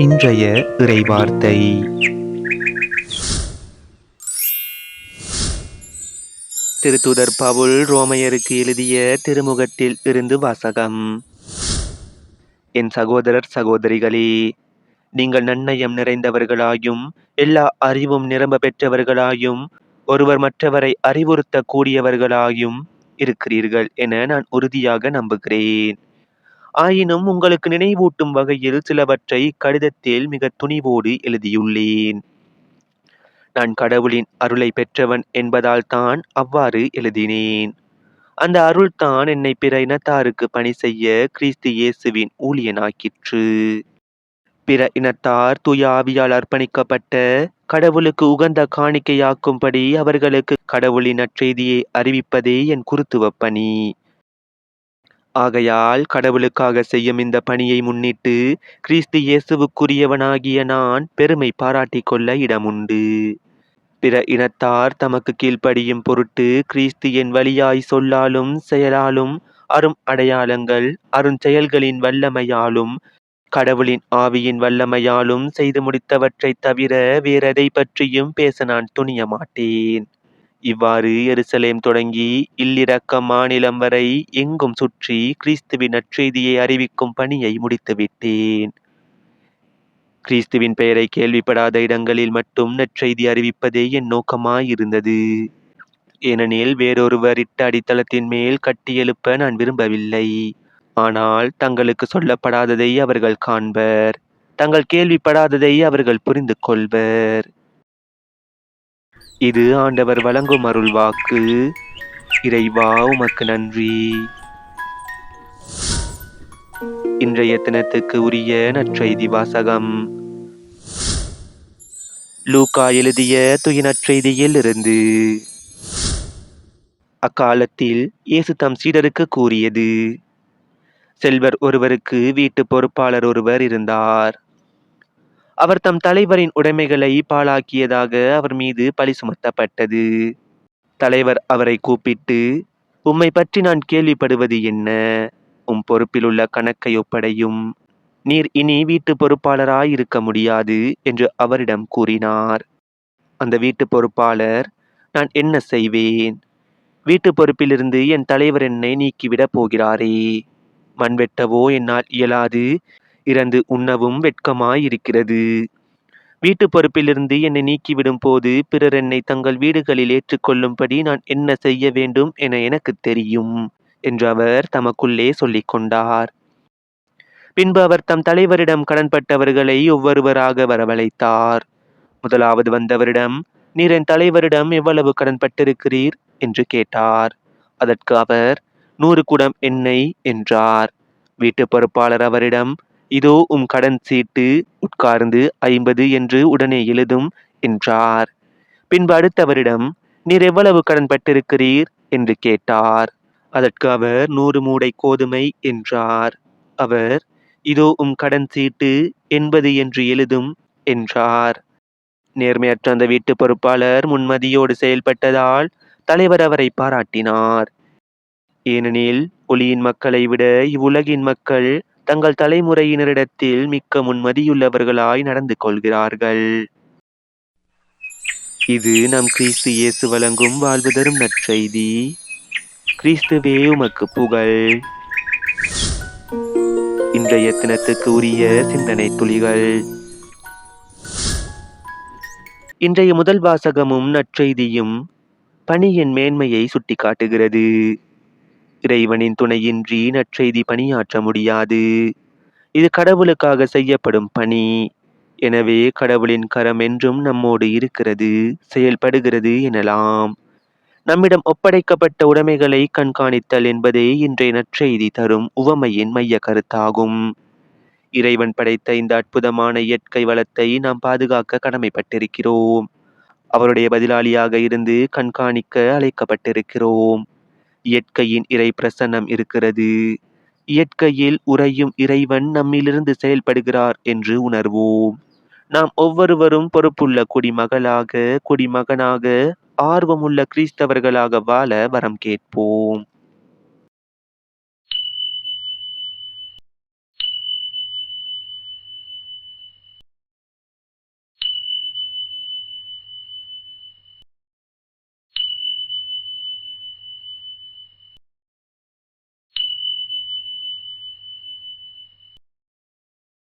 இன்றைய இறைவார்த்தை. திருத்தூதர் பவுல் ரோமையருக்கு எழுதிய திருமுகத்தில் இருந்து வாசகம். என் சகோதரர் சகோதரிகளே, நீங்கள் நன்னயம் நிறைந்தவர்களாயும் எல்லா அறிவும் நிரம்ப பெற்றவர்களாயும் ஒருவர் மற்றவரை அறிவுறுத்த கூடியவர்களாயும் இருக்கிறீர்கள் என நான் உறுதியாக நம்புகிறேன். ஆயினும் உங்களுக்கு நினைவூட்டும் வகையில் சிலவற்றை கடிதத்தில் மிக துணிவோடு எழுதியுள்ளேன். நான் கடவுளின் அருளை பெற்றவன் என்பதால் தான் அவ்வாறு எழுதினேன். அந்த அருள்தான் என்னை பிற இனத்தாருக்கு பணி செய்ய கிறிஸ்து இயேசுவின் ஊழியனாக்கிற்று. பிற இனத்தார் தூய ஆவியால் அர்ப்பணிக்கப்பட்ட கடவுளுக்கு உகந்த காணிக்கையாக்கும்படி அவர்களுக்கு கடவுளின் நற்செய்தியை அறிவிப்பதே என் குருத்துவ பணி. ஆகையால் கடவுளுக்காக செய்யும் இந்த பணியை முன்னிட்டு கிறிஸ்து இயேசுவுக்குரியவனாகிய நான் பெருமை பாராட்டிக் கொள்ள இடமுண்டு. பிற இனத்தார் தமக்கு கீழ்ப்படியும் பொருட்டு கிறிஸ்து என் வழியாய் சொல்லாலும் செயலாலும் அரும் அடையாளங்கள் அருஞ்செயல்களின் வல்லமையாலும் கடவுளின் ஆவியின் வல்லமையாலும் செய்து முடித்தவற்றைத் தவிர வேறெதை பற்றியும் பேச நான் துணிய மாட்டேன். இவ்வாறு எருசலேம் தொடங்கி இல்லிரக்கம் மாநிலம் வரை எங்கும் சுற்றி கிறிஸ்துவின் நற்செய்தியை அறிவிக்கும் பணியை முடித்துவிட்டேன். கிறிஸ்துவின் பெயரை கேள்விப்படாத இடங்களில் மட்டும் நற்செய்தி அறிவிப்பதே என் நோக்கமாயிருந்தது. ஏனெனில் வேறொருவர் இட்ட அடித்தளத்தின் மேல் கட்டி எழுப்ப நான் விரும்பவில்லை. ஆனால் தங்களுக்கு சொல்லப்படாததை அவர்கள் காண்பர், தங்கள் கேள்விப்படாததை அவர்கள் புரிந்து கொள்வர். இது ஆண்டவர் வழங்கும் அருள் வாக்கு. இறைவா, உமக்கு நன்றி. இன்றைய தினத்துக்கு உரிய நற்செய்தி வாசகம். லூக்கா எழுதிய தூய நற்செய்தியில் இருந்து. அக்காலத்தில் இயேசு தம் சீடருக்கு கூறியது: செல்வர் ஒருவருக்கு வீட்டு பொறுப்பாளர் ஒருவர் இருந்தார். அவர் தம் தலைவரின் உடைமைகளை பாழாக்கியதாக அவர் மீது பழி சுமத்தப்பட்டது. தலைவர் அவரை கூப்பிட்டு, உம்மை பற்றி நான் கேள்விப்படுவது என்ன? உம் பொறுப்பில் உள்ள கணக்கை ஒப்படையும். நீர் இனி வீட்டு பொறுப்பாளராய் இருக்க முடியாது என்று அவரிடம் கூறினார். அந்த வீட்டு பொறுப்பாளர், நான் என்ன செய்வேன்? வீட்டு பொறுப்பிலிருந்து என் தலைவர் என்னை நீக்கிவிடப் போகிறாரே. மண் வெட்டவோ என்னால் இயலாது, இறந்து உண்ணவும் வெட்கமாயிருக்கிறது. வீட்டு பொறுப்பிலிருந்து என்னை நீக்கிவிடும் போது பிறர் என்னை தங்கள் வீடுகளில் ஏற்றுக்கொள்ளும்படி நான் என்ன செய்ய வேண்டும் என எனக்கு தெரியும் என்று அவர் தமக்குள்ளே சொல்லிக் கொண்டார். பின்பு அவர் தம் தலைவரிடம் கடன்பட்டவர்களை ஒவ்வொருவராக வரவழைத்தார். முதலாவது வந்தவரிடம், நீர் என் தலைவரிடம் எவ்வளவு கடன்பட்டிருக்கிறீர் என்று கேட்டார். அதற்கு அவர், 100 குடம் எண்ணெய் என்றார். வீட்டு பொறுப்பாளர் அவரிடம், இதோ உம் கடன் சீட்டு, உட்கார்ந்து 50 என்று உடனே எழுதும் என்றார். பின்பு அடுத்தவரிடம், நீர் எவ்வளவு கடன்பட்டிருக்கிறீர் என்று கேட்டார். அதற்கு அவர் 100 மூடை கோதுமை என்றார். அவர், இதோ உம் கடன் சீட்டு, 80 என்று எழுதும் என்றார். நேர்மையற்ற அந்த வீட்டு பொறுப்பாளர் முன்மதியோடு செயல்பட்டதால் தலைவர் அவரை பாராட்டினார். ஏனெனில் ஒளியின் மக்களை விட இவ்வுலகின் மக்கள் தங்கள் தலைமுறையினரிடத்தில் மிக்க முன்மதியுள்ளவர்களாய் நடந்து கொள்கிறார்கள். இது நம் கிறிஸ்து இயேசு வழங்கும் வாழ்வு தரும் நற்செய்தி. கிறிஸ்துவே, உமக்கு புகழ். இன்றைய தினத்துக்கு உரிய சிந்தனை துளிகள். இன்றைய முதல் வாசகமும் நற்செய்தியும் பணியின் மேன்மையை சுட்டிக்காட்டுகிறது. இறைவனின் துணையின்றி நற்செய்தி பணியாற்ற முடியாது. இது கடவுளுக்காக செய்யப்படும் பணி. எனவே கடவுளின் கரம் என்றும் நம்மோடு இருக்கிறது, செயல்படுகிறது எனலாம். நம்மிடம் ஒப்படைக்கப்பட்ட உடைமைகளை கண்காணித்தல் என்பதே இன்றைய நற்செய்தி தரும் உவமையின் மைய கருத்தாகும். இறைவன் படைத்த இந்த அற்புதமான இயற்கை வளத்தை நாம் பாதுகாக்க கடமைப்பட்டிருக்கிறோம். அவருடைய பதிலாளியாக இருந்து கண்காணிக்க அழைக்கப்பட்டிருக்கிறோம். இயற்கையின் இறை பிரசன்னம் இருக்கிறது. இயற்கையில் உறையும் இறைவன் நம்மிலிருந்து செயல்படுகிறார் என்று உணர்வோம். நாம் ஒவ்வொருவரும் பொறுப்புள்ள குடிமகளாக, குடிமகனாக, ஆர்வமுள்ள கிறிஸ்தவர்களாக வாழ வரம் கேட்போம்.